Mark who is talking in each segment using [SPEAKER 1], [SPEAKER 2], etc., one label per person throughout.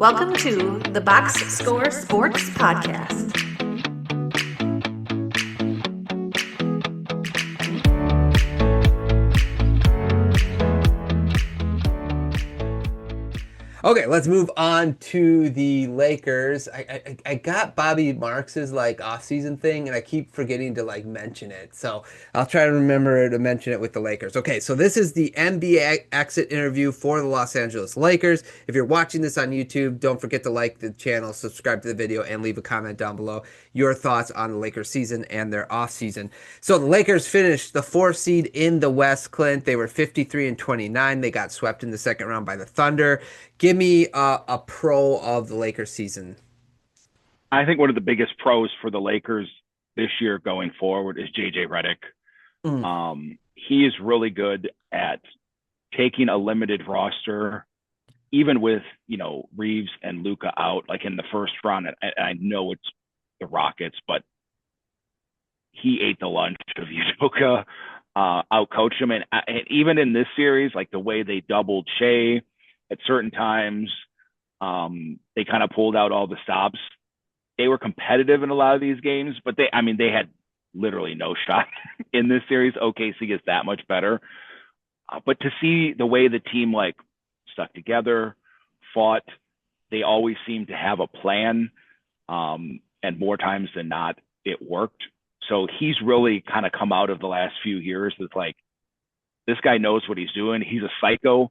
[SPEAKER 1] Welcome to the Box Score Sports Podcast.
[SPEAKER 2] Okay, let's move on to the Lakers. I got Bobby Marks's off-season thing, and I keep forgetting to mention it. So I'll try to remember to mention it with the Lakers. Okay, so this is the NBA exit interview for the Los Angeles Lakers. If you're watching this on YouTube, don't forget to like the channel, subscribe to the video, and leave a comment down below your thoughts on the Lakers season and their off-season. So the Lakers finished the fourth seed in the West, Clint. They were 53 and 29. They got swept in the second round by the Thunder. Give me a pro of the Lakers season.
[SPEAKER 3] I think one of the biggest pros for the Lakers this year going forward is JJ Redick.
[SPEAKER 2] Mm.
[SPEAKER 3] He is really good at taking a limited roster, even with Reeves and Luka out, like in the first round. And I know it's the Rockets, but he ate the lunch of Udoka, outcoached him, and even in this series, like the way they doubled Shea at certain times, they kind of pulled out all the stops. They were competitive in a lot of these games, but they had literally no shot in this series. OKC is that much better. But to see the way the team stuck together, fought, they always seem to have a plan. And more times than not, it worked. So he's really kind of come out of the last few years as this guy knows what he's doing. He's a psycho.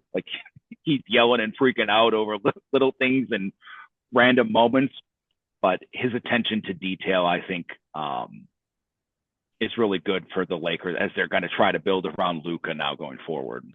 [SPEAKER 3] He's yelling and freaking out over little things and random moments, but his attention to detail, I think, is really good for the Lakers as they're going to try to build around Luka now going forward.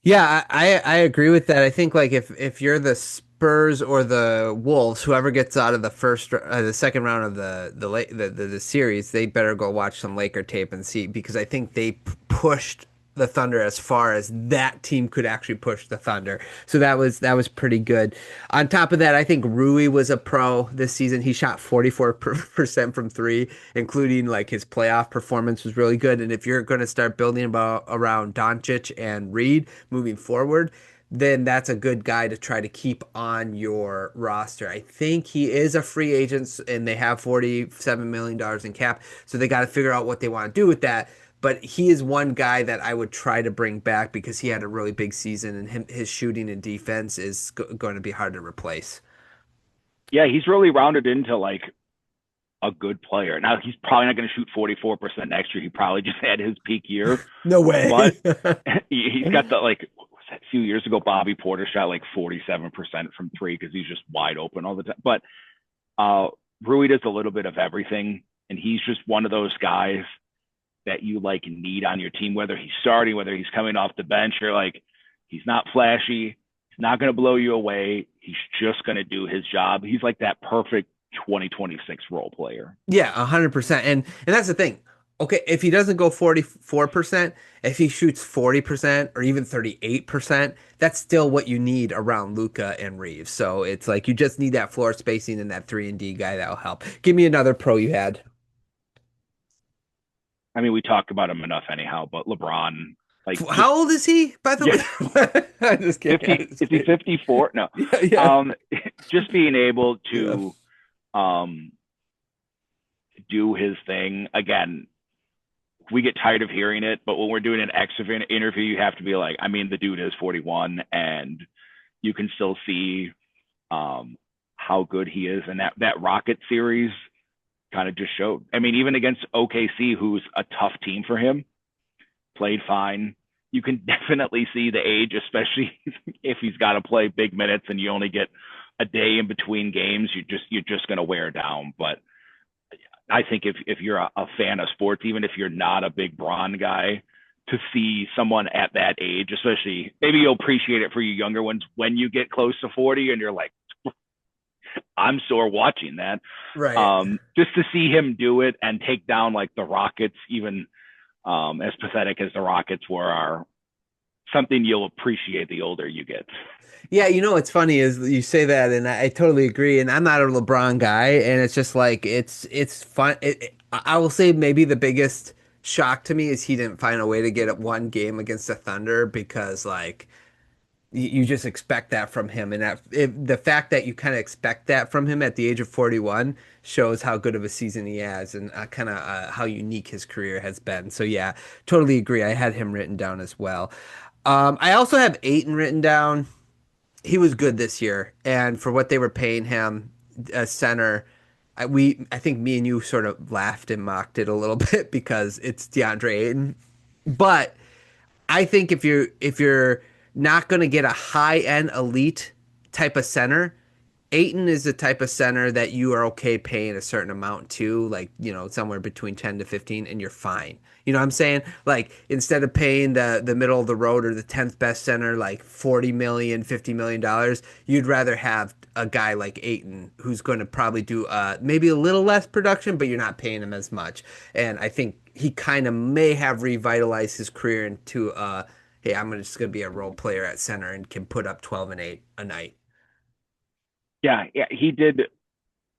[SPEAKER 2] Yeah, I agree with that. I think if you're the Spurs or the Wolves, whoever gets out of the second round of the series, they better go watch some Laker tape and see, because I think they pushed the Thunder as far as that team could actually push the Thunder. So that was pretty good. On top of that, I think Rui was a pro this season. He shot 44% from three, including his playoff performance was really good. And if you're going to start building around Doncic and Reed moving forward, then that's a good guy to try to keep on your roster. I think he is a free agent, and they have $47 million in cap, so they got to figure out what they want to do with that. But he is one guy that I would try to bring back because he had a really big season, and his shooting and defense is going to be hard to replace.
[SPEAKER 3] Yeah, he's really rounded into a good player. Now, he's probably not going to shoot 44% next year. He probably just had his peak year.
[SPEAKER 2] No way.
[SPEAKER 3] But he's got the, a few years ago, Bobby Porter shot 47% from three because he's just wide open all the time. But Rui does a little bit of everything, and he's just one of those guys that you need on your team, whether he's starting, whether he's coming off the bench. You're he's not flashy. He's not going to blow you away. He's just going to do his job. He's that perfect 2026 role player.
[SPEAKER 2] Yeah, 100%. And that's the thing. Okay, if he doesn't go 44%, if he shoots 40% or even 38%, that's still what you need around Luka and Reeves. So it's you just need that floor spacing and that 3-and-D guy that'll help. Give me another pro you had.
[SPEAKER 3] I mean, we talked about him enough anyhow, but LeBron,
[SPEAKER 2] how old is he, by the way? I'm just kidding.
[SPEAKER 3] Is he 54? No.
[SPEAKER 2] Yeah.
[SPEAKER 3] Just being able to do his thing. Again, we get tired of hearing it, but when we're doing an exit interview, you have to be the dude is 41, and you can still see how good he is. And that Rocket series kind of just showed. I mean, even against OKC, who's a tough team for him, played fine. You can definitely see the age, especially if he's got to play big minutes and you only get a day in between games. You're just going to wear down. But I think if you're a fan of sports, even if you're not a big Bron guy, to see someone at that age, especially, maybe you'll appreciate it for you younger ones when you get close to 40 and you're I'm sore watching that.
[SPEAKER 2] Right.
[SPEAKER 3] Just to see him do it and take down the Rockets, even as pathetic as the Rockets are something you'll appreciate the older you get.
[SPEAKER 2] Yeah, what's funny is you say that, and I totally agree. And I'm not a LeBron guy, and it's just it's fun. I will say maybe the biggest shock to me is he didn't find a way to get one game against the Thunder, because You just expect that from him, and the fact that you kind of expect that from him at the age of 41 shows how good of a season he has, and kind of how unique his career has been. So yeah, totally agree. I had him written down as well. I also have Aiton written down. He was good this year, and for what they were paying him as center, I think me and you sort of laughed and mocked it a little bit because it's DeAndre Ayton, but I think if you're not going to get a high end elite type of center, Aiton is the type of center that you are okay paying a certain amount to, like, somewhere between 10 to 15, and you're fine. You know what I'm saying? Like, instead of paying the middle of the road or the 10th best center like 40 million, $50 million, you'd rather have a guy like Aiton who's going to probably do maybe a little less production, but you're not paying him as much. And I think he kind of may have revitalized his career into hey, I'm just going to be a role player at center and can put up 12 and 8 a night.
[SPEAKER 3] Yeah, yeah, he did,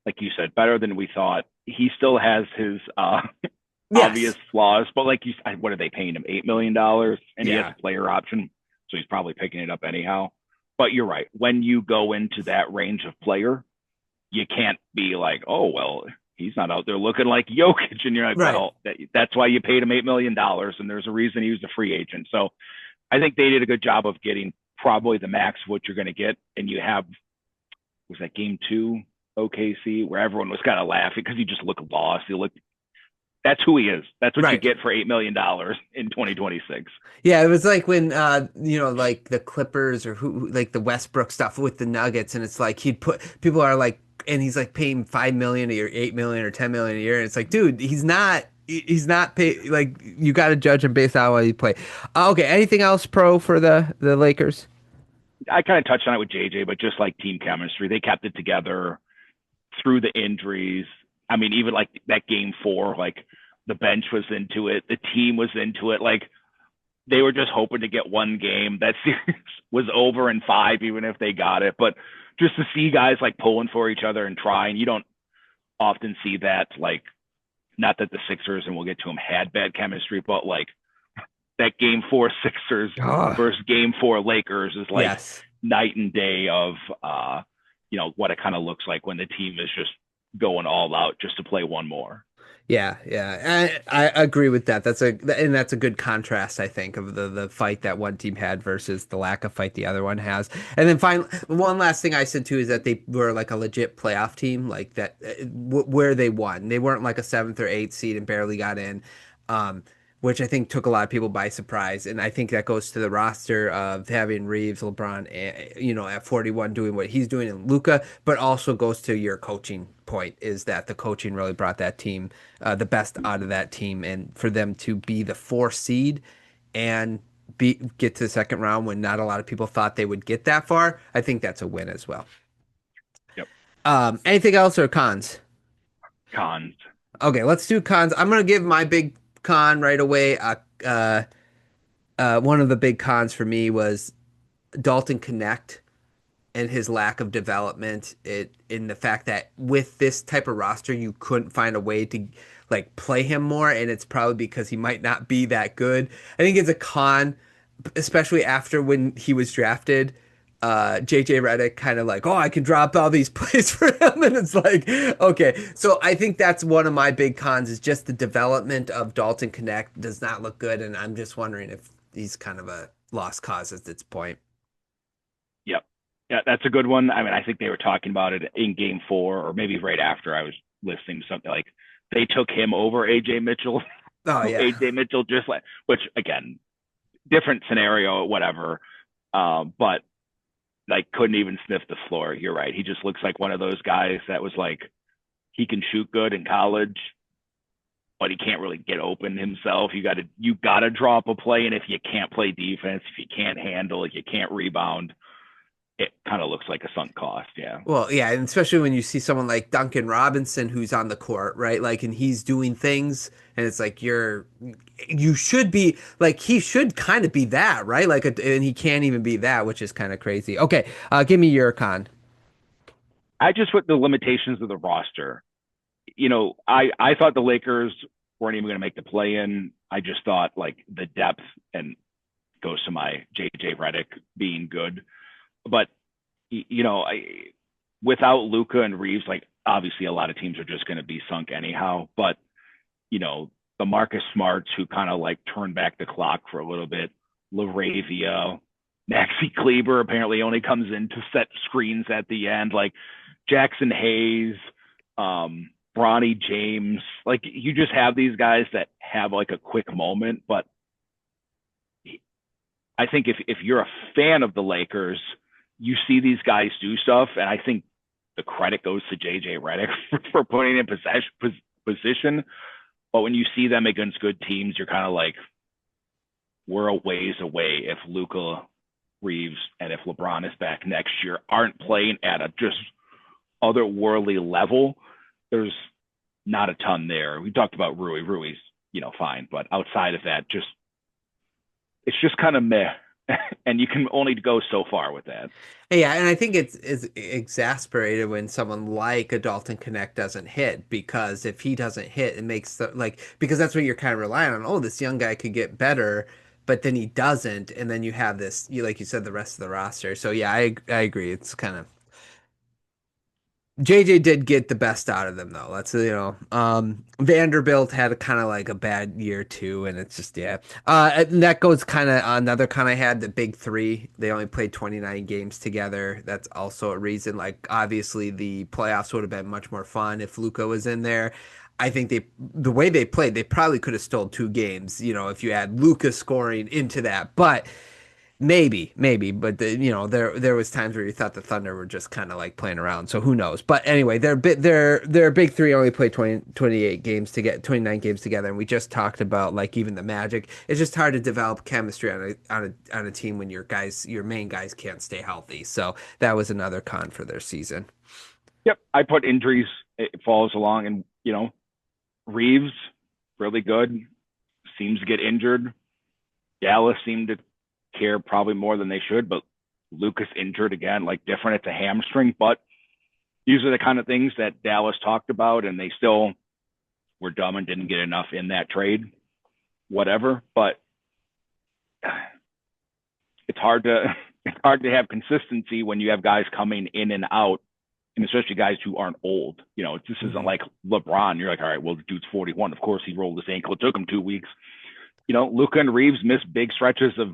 [SPEAKER 3] like you said, better than we thought. He still has his obvious
[SPEAKER 2] Yes.
[SPEAKER 3] flaws, but like what are they paying him? $8 million, and he has
[SPEAKER 2] Yeah.
[SPEAKER 3] a player option, so he's probably picking it up anyhow. But you're right. When you go into that range of player, you can't be like, oh well, he's not out there looking like Jokic, and you're like,
[SPEAKER 2] Right.
[SPEAKER 3] well, that's why you paid him $8 million, and there's a reason he was a free agent. So I think they did a good job of getting probably the max of what you're going to get, and you have was that game two OKC where everyone was kind of laughing because he just looked lost. He looked that's who he is. That's what you
[SPEAKER 2] Right.
[SPEAKER 3] get for $8 million in 2026.
[SPEAKER 2] Yeah, it was like when like the Clippers or like the Westbrook stuff with the Nuggets, and it's like he'd put people are like, and he's like paying 5 million a year, 8 million or 10 million a year, and it's like, dude, he's not pay like you got to judge him based on how he play. Okay, anything else pro for the Lakers?
[SPEAKER 3] I kind of touched on it with JJ, but just like team chemistry, they kept it together through the injuries. I mean, even like that game four, like the bench was into it, the team was into it. Like they were just hoping to get one game. That series was over in five, even if they got it. But just to see guys like pulling for each other and trying, you don't often see that. Like, not that the Sixers, and we'll get to them, had bad chemistry, but like that game four Sixers
[SPEAKER 2] Oh,
[SPEAKER 3] versus game four Lakers is like
[SPEAKER 2] yes.
[SPEAKER 3] night and day of what it kind of looks like when the team is just going all out just to play one more.
[SPEAKER 2] Yeah, yeah, I agree with that. That's a good contrast, I think, of the fight that one team had versus the lack of fight the other one has. And then finally, one last thing I said too is that they were like a legit playoff team, like that where they won. They weren't like a seventh or eighth seed and barely got in. Um, which I think took a lot of people by surprise. And I think that goes to the roster of having Reeves, LeBron, at 41 doing what he's doing, and Luca, but also goes to your coaching point is that the coaching really brought that team the best out of that team, and for them to be the 4 seed and get to the second round when not a lot of people thought they would get that far, I think that's a win as well.
[SPEAKER 3] Yep.
[SPEAKER 2] Anything else or cons?
[SPEAKER 3] Cons.
[SPEAKER 2] Okay, let's do cons. I'm gonna give my big con right away. One of the big cons for me was Dalton Connect and his lack of development. It in the fact that with this type of roster, you couldn't find a way to like play him more, and it's probably because he might not be that good. I think it's a con, especially after when he was drafted. JJ Redick kind of like, oh, I can drop all these plays for him, and it's like, okay. So I think that's one of my big cons is just the development of Dalton Connect does not look good, and I'm just wondering if he's kind of a lost cause at this point.
[SPEAKER 3] Yep. Yeah, that's a good one. I mean, I think they were talking about it in game four, or maybe right after I was listening to something like they took him over AJ Mitchell.
[SPEAKER 2] Oh yeah.
[SPEAKER 3] AJ Mitchell just like, which again, different scenario, whatever. But like couldn't even sniff the floor. You're right. He just looks like one of those guys that was like he can shoot good in college, but he can't really get open himself. You gotta drop a play, and if you can't play defense, if you can't handle it, you can't rebound, it kind of looks like a sunk cost. Yeah.
[SPEAKER 2] Well, yeah, and especially when you see someone like Duncan Robinson who's on the court, right? Like, and he's doing things, and it's like you should be like he should kind of be that, right? Like, and he can't even be that, which is kind of crazy. Okay, give me your con.
[SPEAKER 3] I just put the limitations of the roster. I thought the Lakers weren't even going to make the play in. I just thought like the depth and goes to my JJ Redick being good. But without Luka and Reeves, like obviously a lot of teams are just going to be sunk anyhow. But the Marcus Smarts who kind of like turned back the clock for a little bit, Laravia, Maxi Kleber apparently only comes in to set screens at the end, like Jackson Hayes, Bronny James. Like you just have these guys that have like a quick moment, but I think if you're a fan of the Lakers, you see these guys do stuff, and I think the credit goes to JJ Redick for putting in position. But when you see them against good teams, you're kind of like, we're a ways away if Luka, Reeves, and if LeBron is back next year aren't playing at a just otherworldly level. There's not a ton there. We talked about Rui. Rui's, fine. But outside of that, it's just kind of meh. And you can only go so far with that.
[SPEAKER 2] Yeah, and I think it's exasperated when someone like a Dalton Connect doesn't hit, because if he doesn't hit, it makes because that's what you're kind of relying on. Oh, this young guy could get better, but then he doesn't, and then you have this, like you said, the rest of the roster. So yeah, I agree. It's kind of JJ did get the best out of them though. Vanderbilt had a kind of like a bad year too, and it's just yeah. And that goes kind of another kind I had the big three. They only played 29 games together. That's also a reason. Like obviously the playoffs would have been much more fun if Luka was in there. I think the way they played, they probably could have stole 2 games. If you add Luka scoring into that, but. Maybe, but there was times where you thought the Thunder were just kind of like playing around. So who knows? But anyway, their big three only played 28 games to get 29 games together, and we just talked about like even the Magic. It's just hard to develop chemistry on a team when your main guys can't stay healthy. So that was another con for their season.
[SPEAKER 3] Yep, I put injuries. It follows along, and Reeves really good, seems to get injured. Dallas seemed to care probably more than they should, but Lucas injured again, like different. It's a hamstring, but these are the kind of things that Dallas talked about, and they still were dumb and didn't get enough in that trade. Whatever, but it's hard to have consistency when you have guys coming in and out, and especially guys who aren't old. This isn't like LeBron. You're like, all right, well, the dude's 41. Of course, he rolled his ankle. It took him 2 weeks. Luka and Reeves missed big stretches of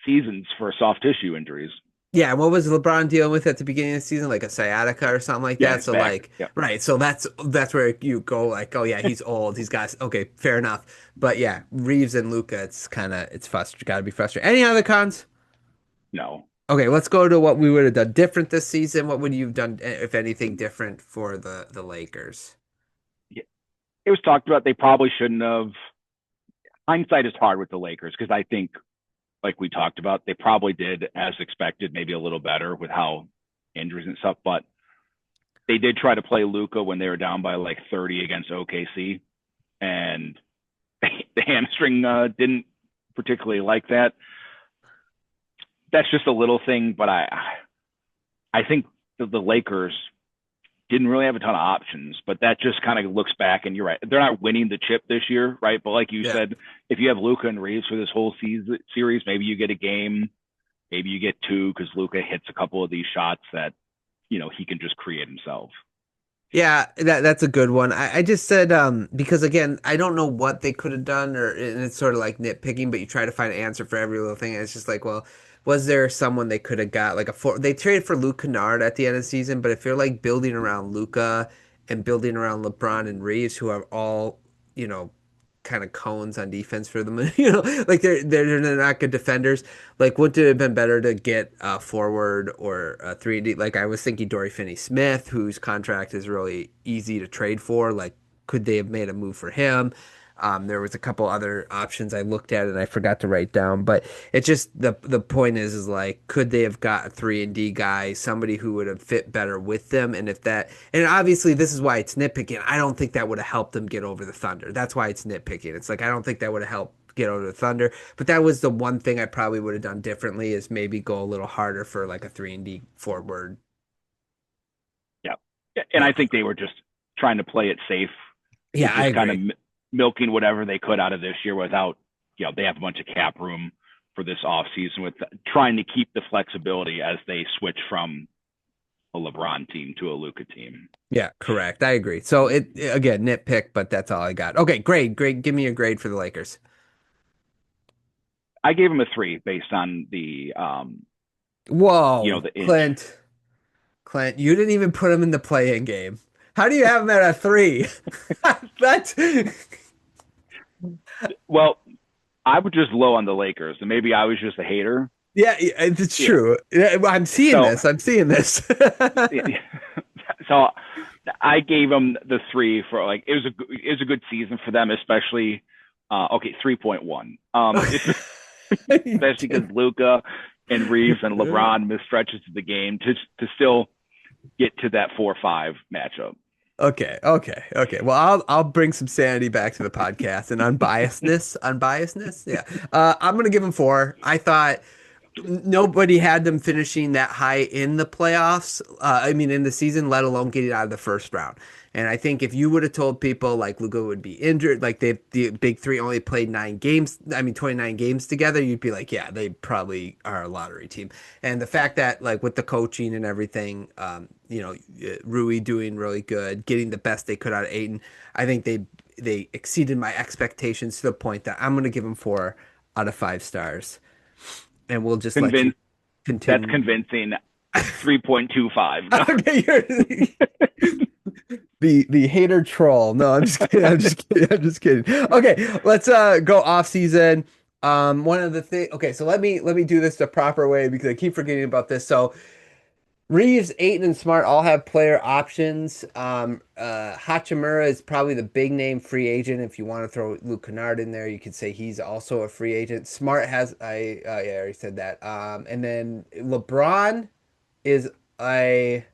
[SPEAKER 3] seasons for soft tissue injuries.
[SPEAKER 2] Yeah, what was LeBron dealing with at the beginning of the season? Like a sciatica or something like that. So back. Right. So that's where you go like, oh yeah, he's old. He's got okay, fair enough. But yeah, Reeves and Luka, it's frustrating. Got to be frustrating. Any other cons?
[SPEAKER 3] No.
[SPEAKER 2] Okay, let's go to what we would have done different this season. What would you have done, if anything, different for the Lakers?
[SPEAKER 3] Yeah. It was talked about they probably shouldn't have. Hindsight is hard with the Lakers because I think, like we talked about, they probably did as expected, maybe a little better with how injuries and stuff, but they did try to play Luka when they were down by like 30 against OKC, and the hamstring didn't particularly like that. That's just a little thing, but I think the Lakers didn't really have a ton of options, but that just kind of looks back, and you're right. They're not winning the chip this year, right? But like you said, if you have Luka and Reeves for this whole series, maybe you get a game, maybe you get 2 because Luka hits a couple of these shots that, he can just create himself.
[SPEAKER 2] Yeah, that's a good one. I just said because again, I don't know what they could have done, and it's sort of like nitpicking, but you try to find an answer for every little thing, and it's just like, well, was there someone they could have got they traded for Luke Kennard at the end of the season, but if you're like building around Luka and building around LeBron and Reeves, who are all, kind of cones on defense for them, like they're not good defenders. Like, would it have been better to get a forward or a 3D? Like, I was thinking Dory Finney-Smith, whose contract is really easy to trade for. Like, could they have made a move for him? There was a couple other options I looked at and I forgot to write down, but it's just the point is like, could they have got a 3-and-D guy, somebody who would have fit better with them? And obviously this is why it's nitpicking. I don't think that would have helped them get over the Thunder. That's why it's nitpicking. It's like, I don't think that would have helped get over the Thunder, but that was the one thing I probably would have done differently, is maybe go a little harder for like a 3-and-D forward.
[SPEAKER 3] Yeah. And I think they were just trying to play it safe.
[SPEAKER 2] Yeah, I agree.
[SPEAKER 3] Kind of milking whatever they could out of this year without, they have a bunch of cap room for this offseason with trying to keep the flexibility as they switch from a LeBron team to a Luka team.
[SPEAKER 2] Yeah, correct. I agree. So again, nitpick, but that's all I got. Okay, grade. Give me a grade for the Lakers.
[SPEAKER 3] I gave him a 3 based on
[SPEAKER 2] Whoa,
[SPEAKER 3] the inch.
[SPEAKER 2] Clint, you didn't even put him in the play-in game. How do you have him at a 3? That's
[SPEAKER 3] Well, I was just low on the Lakers, and maybe I was just a hater.
[SPEAKER 2] yeah, it's
[SPEAKER 3] Yeah.
[SPEAKER 2] true. Yeah, I'm seeing
[SPEAKER 3] So,
[SPEAKER 2] this. I'm seeing this.
[SPEAKER 3] so I gave them the 3 for like it was a good season for them, especially 3.1. Especially because Luka and Reeves and LeBron missed stretches of the game to still get to that 4-5 matchup.
[SPEAKER 2] Okay. Well, I'll bring some sanity back to the podcast and unbiasedness. Yeah. I'm gonna give them 4. I thought nobody had them finishing that high in the playoffs. I mean, in the season, let alone getting out of the first round. And I think if you would have told people like Luka would be injured, like the big three only played 9 games, I mean 29 games together, you'd be like, yeah, they probably are a lottery team. And the fact that like with the coaching and everything, Rui doing really good, getting the best they could out of Ayton, I think they exceeded my expectations to the point that I'm gonna give them 4 out of 5 stars, and we'll just let you
[SPEAKER 3] Convinced That's
[SPEAKER 2] continue.
[SPEAKER 3] convincing. 3.25. No.
[SPEAKER 2] Okay, the hater troll. No, I'm just kidding. I'm just kidding. Okay, let's go off season. One of the things. Okay, so let me do this the proper way because I keep forgetting about this. So Reeves, Ayton, and Smart all have player options. Hachimura is probably the big name free agent. If you want to throw Luke Kennard in there, you could say he's also a free agent. Smart has I already said that. And then LeBron is a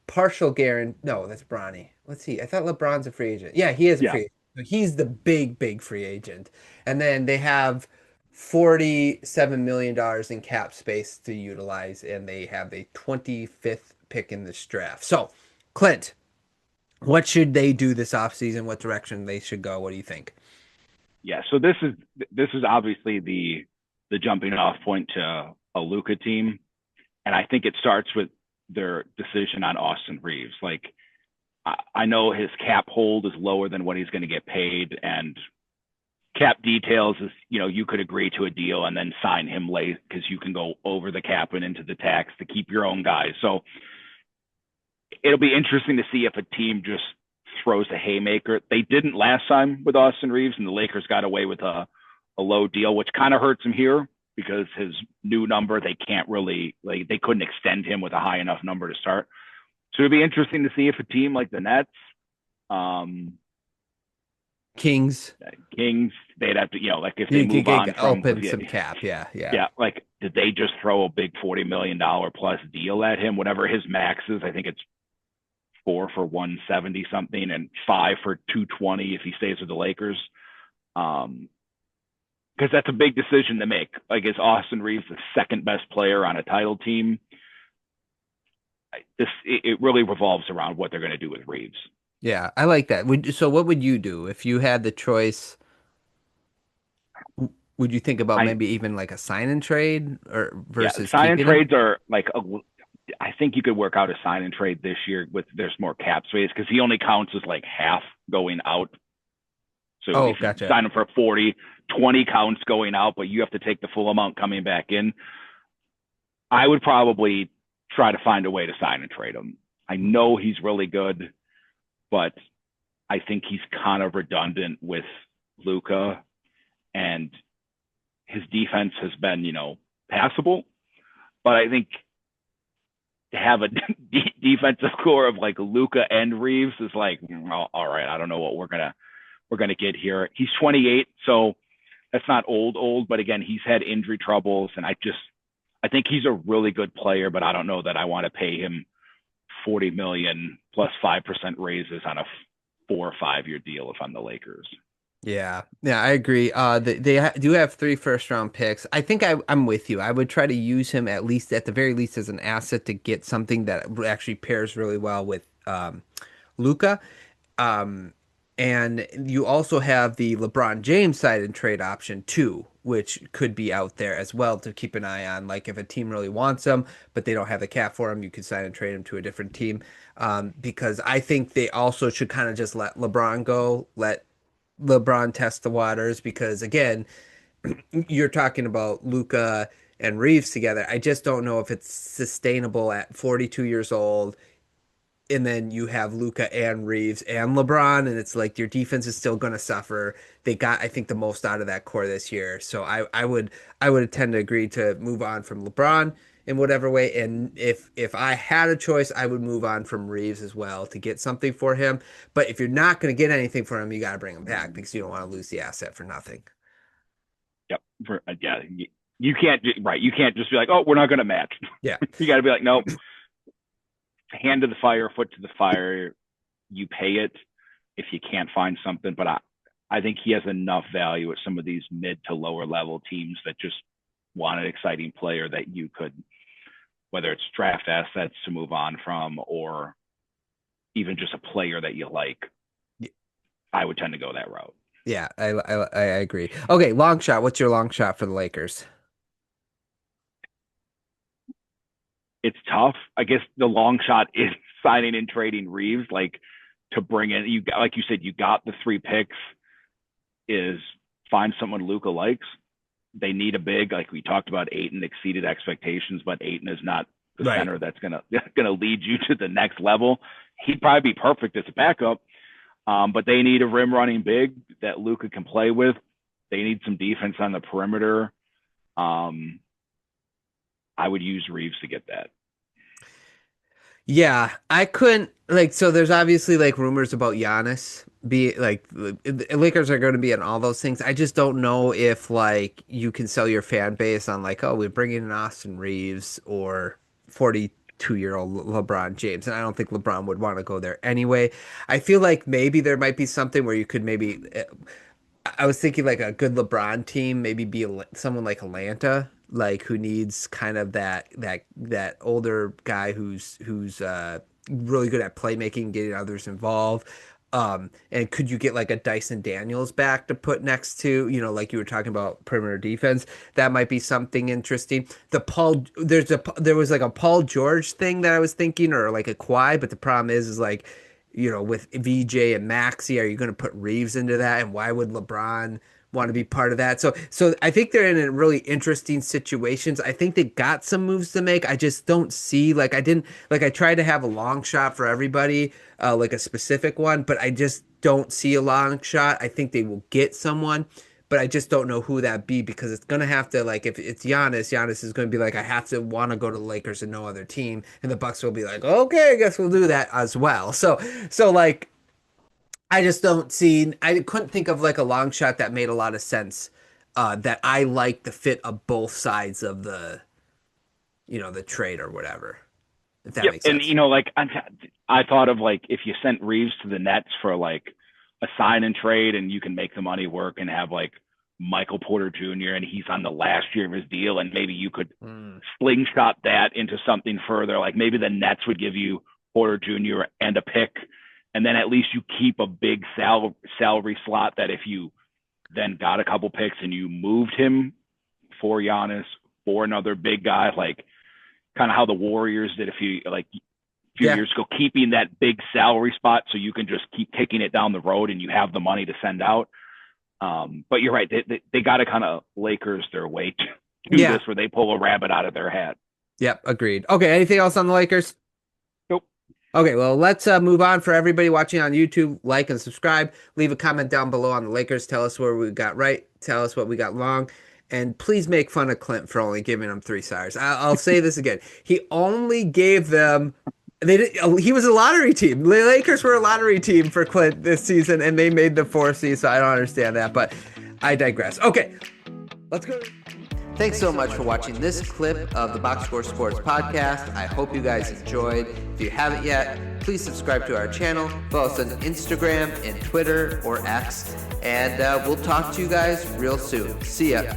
[SPEAKER 2] partial guarantee. No, that's Bronny. Let's see. I thought LeBron's a free agent. Yeah, he is a
[SPEAKER 3] Yeah.
[SPEAKER 2] free agent. So he's the big free agent. And then they have $47 million in cap space to utilize, and they have a 25th pick in this draft. So, Clint, what should they do this offseason? What direction they should go? What do you think?
[SPEAKER 3] Yeah. So this is obviously the jumping off point to a Luka team. And I think it starts with their decision on Austin Reeves. Like I know his cap hold is lower than what he's going to get paid, and cap details is you could agree to a deal and then sign him late because you can go over the cap and into the tax to keep your own guys. So it'll be interesting to see if a team just throws a haymaker. They didn't last time with Austin Reeves, and the Lakers got away with a low deal, which kind of hurts him here because his new number, they can't really, like, they couldn't extend him with a high enough number to start. So it'd be interesting to see if a team like the Nets,
[SPEAKER 2] Kings,
[SPEAKER 3] they'd have to, like if they move on from
[SPEAKER 2] open some cap. Yeah.
[SPEAKER 3] like did they just throw a big $40 million plus deal at him? Whatever his max is, I think it's 4 for 170 something and 5 for 220 if he stays with the Lakers. Because that's a big decision to make. Like, is Austin Reeves the second best player on a title team? It really revolves around what they're going to do with Reeves.
[SPEAKER 2] Yeah, I like that. So what would you do if you had the choice? Would you think about
[SPEAKER 3] I
[SPEAKER 2] maybe even like a sign and trade or
[SPEAKER 3] Yeah,
[SPEAKER 2] versus
[SPEAKER 3] sign and
[SPEAKER 2] keeping him?
[SPEAKER 3] trades are like I think you could work out a sign and trade this year with there's more cap space because he only counts as like half going out. So
[SPEAKER 2] Oh,
[SPEAKER 3] if you
[SPEAKER 2] gotcha.
[SPEAKER 3] sign him for 40, 20 counts going out, but you have to take the full amount coming back in. I would probably try to find a way to sign and trade him. I know he's really good, but I think he's kind of redundant with Luka, and his defense has been, passable. But I think to have a defensive core of like Luka and Reeves is like, all right, I don't know what we're gonna get here. He's 28, so that's not old, but again, he's had injury troubles, and I think he's a really good player, but I don't know that I want to pay him 40 million plus 5% raises on a 4 or 5 year deal if I'm the Lakers.
[SPEAKER 2] Yeah, I agree. Do have 3 first-round picks. I think I'm with you. I would try to use him at the very least as an asset to get something that actually pairs really well with Luka. Um, and you also have the LeBron James side and trade option too. which could be out there as well to keep an eye on. Like if a team really wants him, but they don't have the cap for him, you could sign and trade him to a different team. Because I think they also should kind of just let LeBron go, let LeBron test the waters. Because again, you're talking about Luca and Reeves together. I just don't know if it's sustainable at 42 years old. And then you have Luca and Reeves and LeBron, and it's like your defense is still going to suffer. They got, I think, the most out of that core this year. So I would tend to agree to move on from LeBron in whatever way. And if I had a choice, I would move on from Reeves as well to get something for him. But if you're not going to get anything for him, you got to bring him back because you don't want to lose the asset for nothing.
[SPEAKER 3] Yep. Yeah. You can't, right. You can't just be like, oh, we're not going to match.
[SPEAKER 2] Yeah.
[SPEAKER 3] You got to be like, nope. Hand to the fire, foot to the fire. You pay it if you can't find something. But I think he has enough value at some of these mid to lower level teams that just want an exciting player that you could, whether it's draft assets to move on from or even just a player that you like. I would tend to go that route.
[SPEAKER 2] Yeah, I agree. Okay, long shot. What's your long shot for the Lakers?
[SPEAKER 3] It's tough. I guess the long shot is signing and trading Reeves, like to bring in, like you said, you got the 3 picks, is find someone Luka likes. They need a big, like we talked about. Ayton exceeded expectations, but Ayton is not the center that's gonna lead you to the next level. He'd probably be perfect as a backup, but they need a rim running big that Luka can play with. They need some defense on the perimeter. I would use Reeves to get that.
[SPEAKER 2] Yeah, I couldn't so there's obviously like rumors about Giannis be like the Lakers are going to be in all those things. I just don't know if like you can sell your fan base on like, oh, we're bringing in Austin Reeves or 42-year-old LeBron James. And I don't think LeBron would want to go there anyway. I feel like maybe there might be something where you could maybe I was thinking like a good LeBron team, maybe be someone like Atlanta, like who needs kind of that older guy who's really good at playmaking, getting others involved. And could you get like a Dyson Daniels back to put next to, like you were talking about perimeter defense? That might be something interesting. There was like a Paul George thing that I was thinking, or like a Kawhi, but the problem is like, with VJ and Maxey, are you going to put Reeves into that? And why would LeBron want to be part of that? So I think they're in a really interesting situations. I think they got some moves to make. I just don't see I tried to have a long shot for everybody, like a specific one, but I just don't see a long shot. I think they will get someone, but I just don't know who that be because it's going to have to, like, if it's Giannis is going to be like, I have to want to go to the Lakers and no other team. And the Bucks will be like, okay, I guess we'll do that as well. So like, I just don't see, I couldn't think of like a long shot that made a lot of sense, that I like the fit of both sides of the trade or whatever, if that makes sense.
[SPEAKER 3] And, like, I thought of like, if you sent Reeves to the Nets for like a sign and trade and you can make the money work and have like Michael Porter Jr. and he's on the last year of his deal, and maybe you could slingshot that into something further. Like maybe the Nets would give you Porter Jr. and a pick, and then at least you keep a big salary slot that if you then got a couple picks and you moved him for Giannis or another big guy, like kind of how the Warriors did a few years ago, keeping that big salary spot so you can just keep kicking it down the road and you have the money to send out. But you're right. They got to kind of Lakers their way to do this where they pull a rabbit out of their hat.
[SPEAKER 2] Yep. Agreed. Okay. Anything else on the Lakers?
[SPEAKER 3] Nope.
[SPEAKER 2] Okay. Well, let's move on. For everybody watching on YouTube, like and subscribe. Leave a comment down below on the Lakers. Tell us where we got right. Tell us what we got wrong. And please make fun of Clint for only giving them 3 stars. I'll say this again. He only gave them... He was a lottery team. The Lakers were a lottery team for Clint this season, and they made the 4th seed, so I don't understand that, but I digress. Okay, let's go. Thanks so much for watching this clip of the Box Score Sports Podcast. I hope you guys enjoyed. If you haven't yet, please subscribe to our channel. Follow us on Instagram and Twitter or X, and we'll talk to you guys real soon. See ya.